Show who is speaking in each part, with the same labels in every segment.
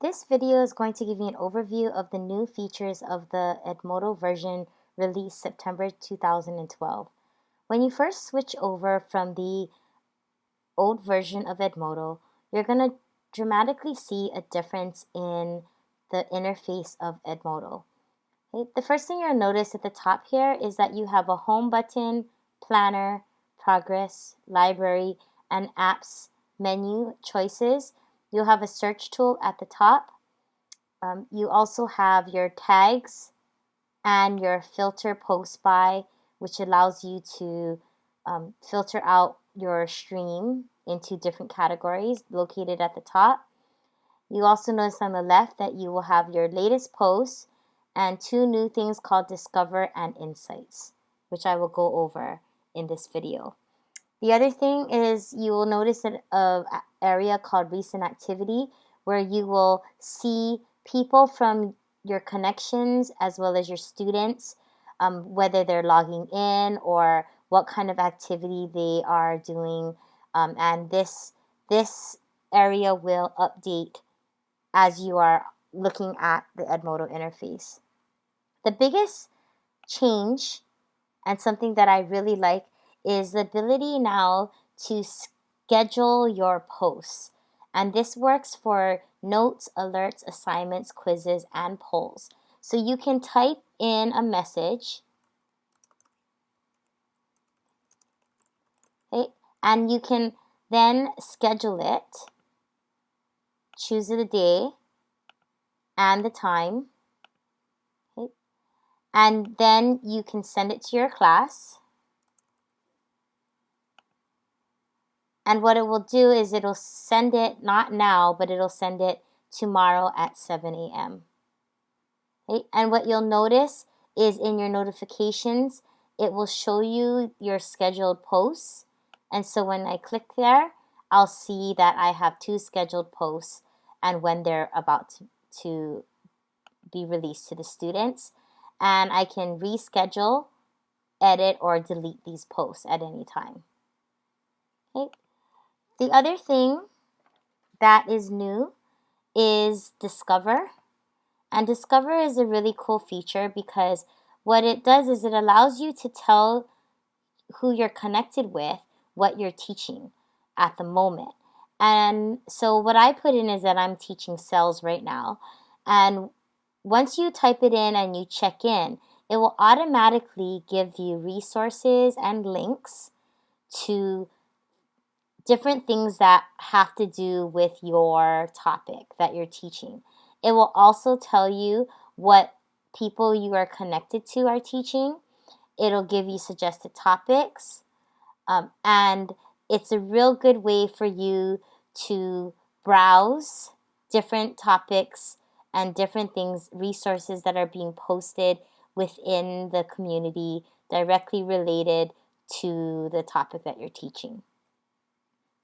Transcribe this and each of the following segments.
Speaker 1: This video is going to give you an overview of the new features of the Edmodo version released September 2012. When you first switch over from the old version of Edmodo, you're going to dramatically see a difference in the interface of Edmodo. Okay? The first thing you'll notice at the top here is that you have a home button, planner, progress, library, and apps menu choices. You'll have a search tool at the top. You also have your tags and your filter post by, which allows you to filter out your stream into different categories located at the top. You also notice on the left that you will have your latest posts and two new things called Discover and Insights, which I will go over in this video. The other thing is you will notice an area called Recent Activity, where you will see people from your connections as well as your students, whether they're logging in or what kind of activity they are doing, and this area will update as you are looking at the Edmodo interface. The biggest change, and something that I really like, is the ability now to schedule your posts. And this works for notes, alerts, assignments, quizzes, and polls. So you can type in a message, okay, and you can then schedule it, choose the day and the time, okay, and then you can send it to your class. And what it will do is it'll send it not now, but it'll send it tomorrow at 7 a.m. Okay? And what you'll notice is in your notifications, it will show you your scheduled posts. And so when I click there, I'll see that I have 2 scheduled posts and when they're about to be released to the students. And I can reschedule, edit, or delete these posts at any time. Okay? The other thing that is new is Discover. And Discover is a really cool feature because what it does is it allows you to tell who you're connected with what you're teaching at the moment. And so what I put in is that I'm teaching sales right now. And once you type it in and you check in, it will automatically give you resources and links to different things that have to do with your topic that you're teaching. It will also tell you what people you are connected to are teaching. It'll give you suggested topics. And it's a real good way for you to browse different topics and different things, resources that are being posted within the community directly related to the topic that you're teaching.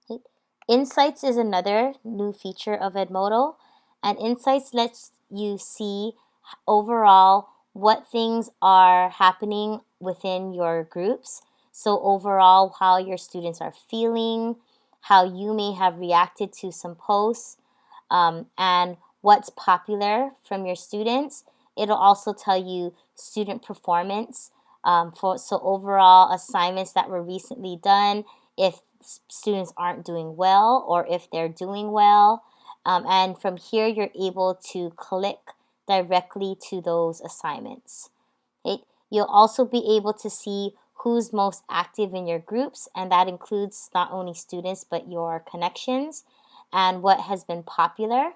Speaker 1: Okay. Insights is another new feature of Edmodo, and Insights lets you see overall what things are happening within your groups. So overall, how your students are feeling, how you may have reacted to some posts, and what's popular from your students. It'll also tell you student performance, so overall assignments that were recently done, if students aren't doing well or if they're doing well. And from here, you're able to click directly to those assignments. Okay? You'll also be able to see who's most active in your groups, and that includes not only students but your connections and what has been popular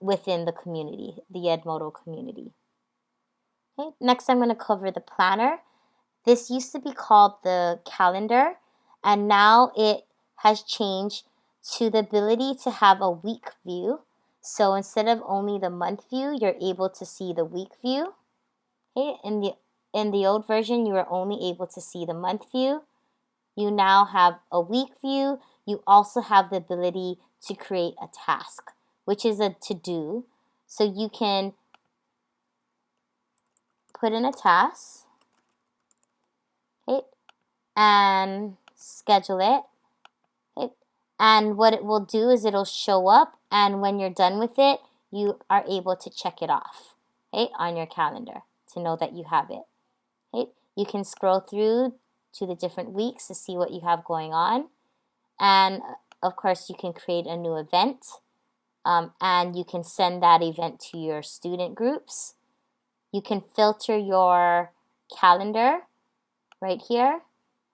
Speaker 1: within the community, the Edmodo community. Okay? Next, I'm going to cover the planner. This used to be called the calendar, and now it has changed to the ability to have a week view. So instead of only the month view, you're able to see the week view. Okay? In the old version, you were only able to see the month view. You now have a week view. You also have the ability to create a task, which is a to-do. So you can put in a task, okay, and schedule it, okay, And what it will do is it'll show up, and when you're done with it, you are able to check it off, okay, on your calendar to know that you have it. Okay? You can scroll through to the different weeks to see what you have going on. And of course, you can create a new event, and you can send that event to your student groups. You can filter your calendar right here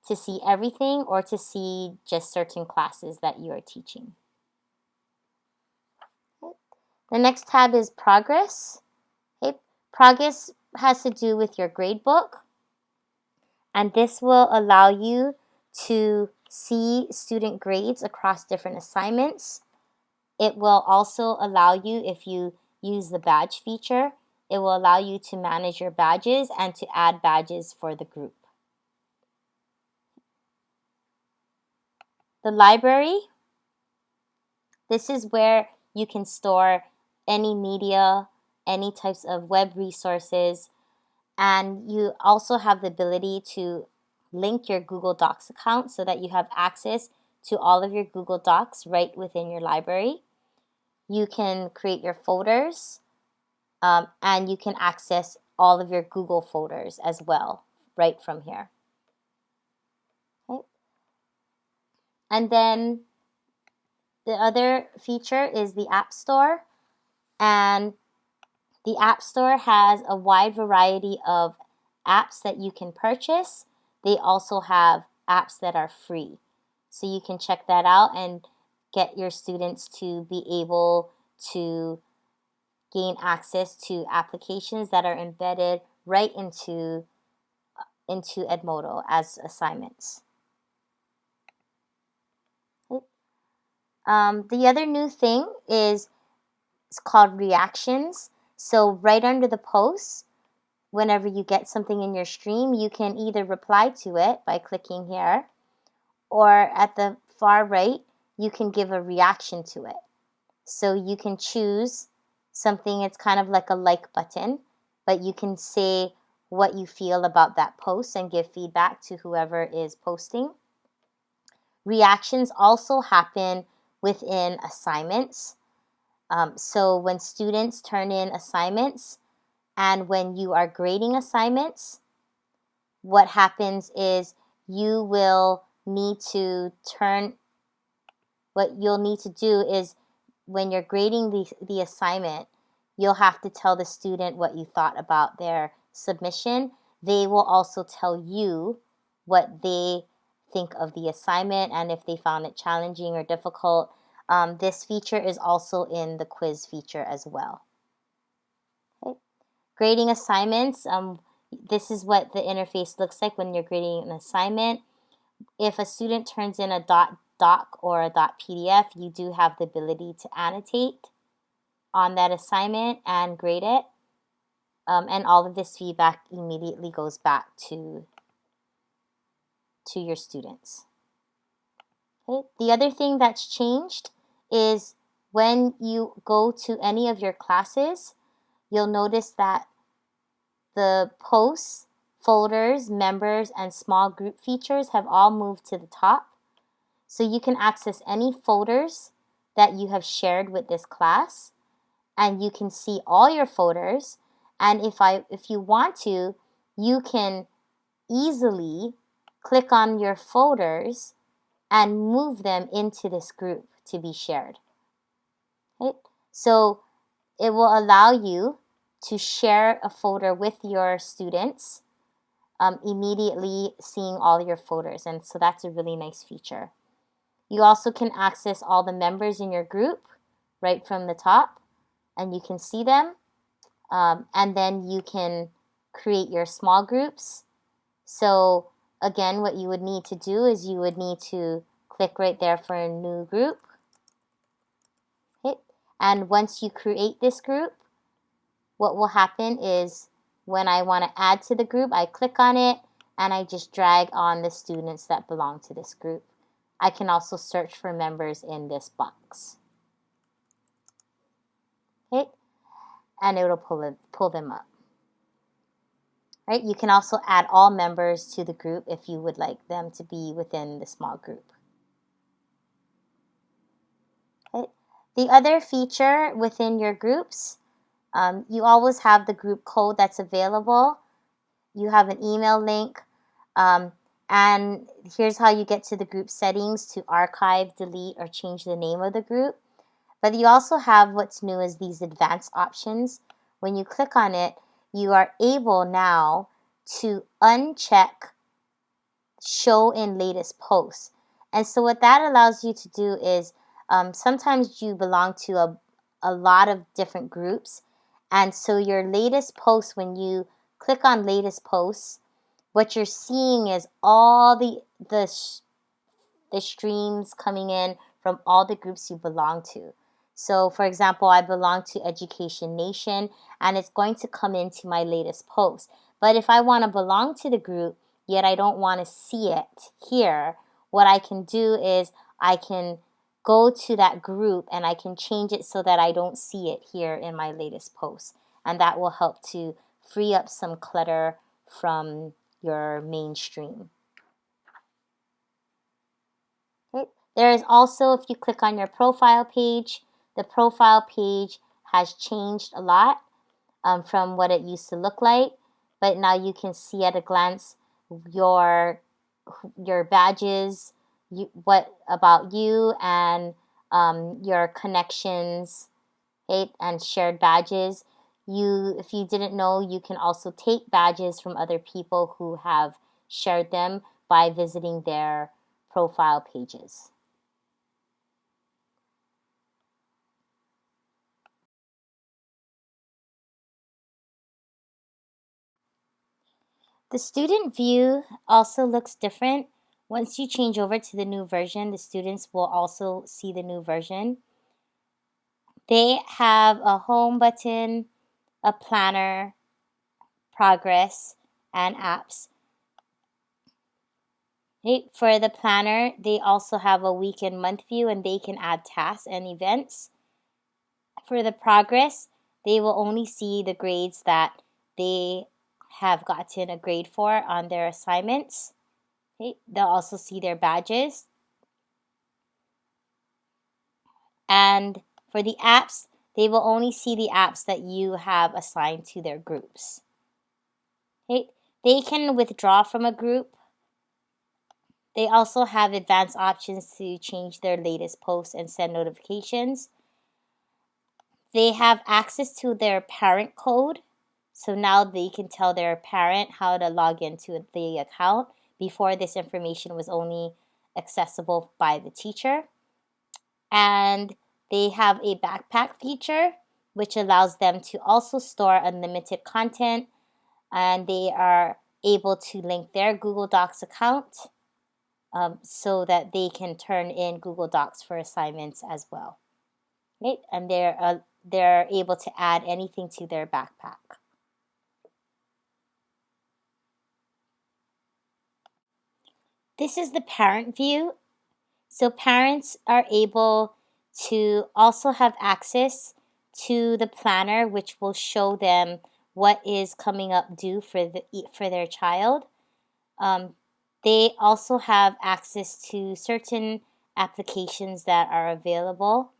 Speaker 1: to see everything or to see just certain classes that you are teaching. Okay. The next tab is Progress. Okay. Progress has to do with your gradebook, and this will allow you to see student grades across different assignments. It will also allow you, if you use the badge feature, it will allow you to manage your badges and to add badges for the group. The library, this is where you can store any media, any types of web resources, and you also have the ability to link your Google Docs account so that you have access to all of your Google Docs right within your library. You can create your folders, and you can access all of your Google folders as well right from here. Okay. And then the other feature is the App Store, and the App Store has a wide variety of apps that you can purchase. They also have apps that are free. So you can check that out and get your students to be able to gain access to applications that are embedded right into Edmodo as assignments. Okay. The other new thing is it's called reactions. So right under the post, whenever you get something in your stream, you can either reply to it by clicking here, or at the far right, you can give a reaction to it. So you can choose something, it's kind of like a like button, but you can say what you feel about that post and give feedback to whoever is posting. Reactions also happen within assignments. So when students turn in assignments and when you are grading assignments, what happens is you will need to what you'll need to do is when you're grading the assignment, you'll have to tell the student what you thought about their submission. They will also tell you what they think of the assignment and if they found it challenging or difficult. This feature is also in the quiz feature as well. Okay. Grading assignments, this is what the interface looks like when you're grading an assignment. If a student turns in a .doc or a .pdf, you do have the ability to annotate on that assignment and grade it. And all of this feedback immediately goes back to your students. Okay. The other thing that's changed is when you go to any of your classes, you'll notice that the posts, folders, members, and small group features have all moved to the top. So you can access any folders that you have shared with this class, and you can see all your folders. And if you want to, you can easily click on your folders and move them into this group to be shared. Okay? So it will allow you to share a folder with your students, immediately seeing all your folders. And so that's a really nice feature. You also can access all the members in your group right from the top, and you can see them. And then you can create your small groups. So again, what you would need to do is you would need to click right there for a new group. Okay. And once you create this group, what will happen is when I want to add to the group, I click on it and I just drag on the students that belong to this group. I can also search for members in this box. Okay, and it will pull them up. Right? You can also add all members to the group if you would like them to be within the small group. The other feature within your groups, you always have the group code that's available. You have an email link. And here's how you get to the group settings to archive, delete, or change the name of the group. But you also have what's new as these advanced options. When you click on it, you are able now to uncheck show in latest posts. And so what that allows you to do is sometimes you belong to a lot of different groups. And so your latest post, when you click on latest posts, what you're seeing is all the streams coming in from all the groups you belong to. So, for example, I belong to Education Nation, and it's going to come into my latest post. But if I want to belong to the group, yet I don't want to see it here, what I can do is I can go to that group and I can change it so that I don't see it here in my latest post. And that will help to free up some clutter from your mainstream. Okay. There is also, if you click on your profile page, the profile page has changed a lot from what it used to look like. But now you can see at a glance your badges, what about you, and your connections, okay, and shared badges. If you didn't know, you can also take badges from other people who have shared them by visiting their profile pages. The student view also looks different. Once you change over to the new version, the students will also see the new version. They have a home button, a planner, progress, and apps. Okay, for the planner, they also have a week and month view, and they can add tasks and events. For the progress, they will only see the grades that they have gotten a grade for on their assignments. Okay, they'll also see their badges. And for the apps, they will only see the apps that you have assigned to their groups. Okay, they can withdraw from a group. They also have advanced options to change their latest posts and send notifications. They have access to their parent code. So now they can tell their parent how to log into the account. Before, this information was only accessible by the teacher. And they have a backpack feature, which allows them to also store unlimited content. And they are able to link their Google Docs account so that they can turn in Google Docs for assignments as well. Right? And they're able to add anything to their backpack. This is the parent view. So parents are able to also have access to the planner, which will show them what is coming up due for their child. They also have access to certain applications that are available.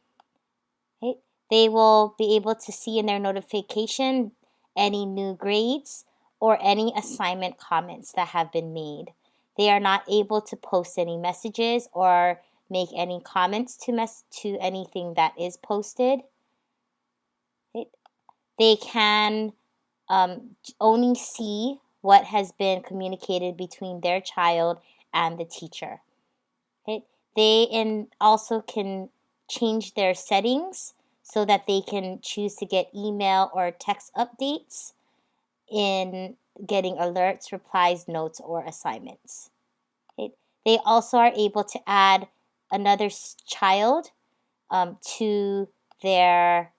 Speaker 1: Okay. They will be able to see in their notification any new grades or any assignment comments that have been made. They are not able to post any messages or make any comments to anything that is posted. Okay. They can only see what has been communicated between their child and the teacher. Okay. They also can change their settings so that they can choose to get email or text updates in getting alerts, replies, notes, or assignments. Okay. They also are able to add another child to their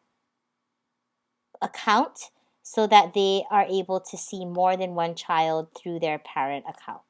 Speaker 1: account so that they are able to see more than one child through their parent account.